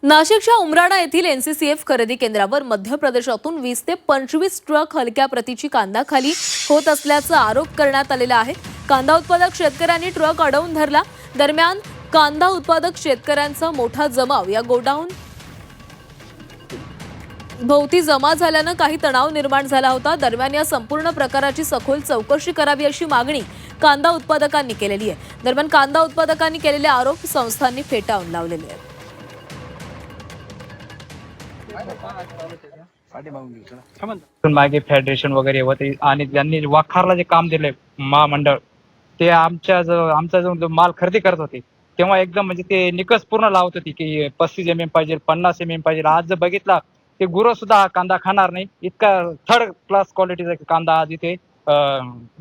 नाशिकच्या उमराणा येथील एनसीसीएफ खरेदी केंद्रावर मध्य प्रदेशातून 20 ते 25 ट्रक हलक्या प्रतीची कांदा खाली होत असल्याचा आरोप करण्यात आलेला आहे। कांदा उत्पादक शेतकऱ्यांनी ट्रक अडवून धरला। दरम्यान कांदा उत्पादक शेतकऱ्यांचा मोठा जमाव या गोडाऊन भोवती जमा झाल्याने काही तणाव निर्माण झाला होता। दरम्यान या संपूर्ण प्रकाराची सखोल चौकशी करावी अशी मागणी कांदा उत्पादकांनी केलेली आहे। दरम्यान कांदा उत्पादकांनी केलेले आरोप संस्थांनी फेटाळून लावलेले आहेत। मागे फेडरेशन वगैरे होते आणि त्यांनी वाखारला जे काम दिले महामंडळ ते आमचा जो माल खरेदी करत होते तेव्हा एकदम म्हणजे ते निकष पूर्ण लावत होती की 35 mm पाहिजे 50 mm पाहिजे। आज जर बघितला ते गुरं सुद्धा हा कांदा खाणार नाही इतका थर्ड क्लास क्वालिटीचा कांदा आज इथे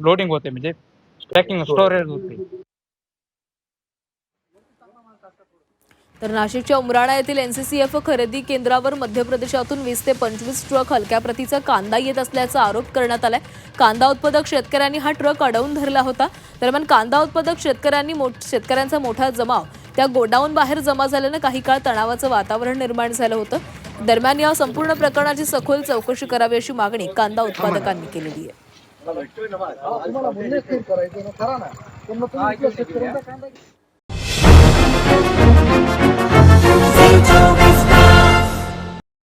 लोडिंग होते म्हणजे पॅकिंग स्टोरेज होते। तर नाशिकच्या उमराणा येथील एनसीसीएफ खरेदी केंद्रावर मध्य प्रदेशातून 20 ते 25 ट्रक हलक्या प्रतीचा कांदा येत असल्याचा आरोप करण्यात आलाय। कांदा उत्पादक शेतकऱ्यांनी हा ट्रक अडवून धरला होता। दरम्यान कांदा उत्पादक शेतकऱ्यांचा मोठा जमाव त्या गोडाऊन बाहेर जमा झाल्याने काही काळ तणावाचं वातावरण निर्माण झालं होतं। दरम्यान या संपूर्ण प्रकरणाची सखोल चौकशी करावी अशी मागणी कांदा उत्पादकांनी केलेली आहे।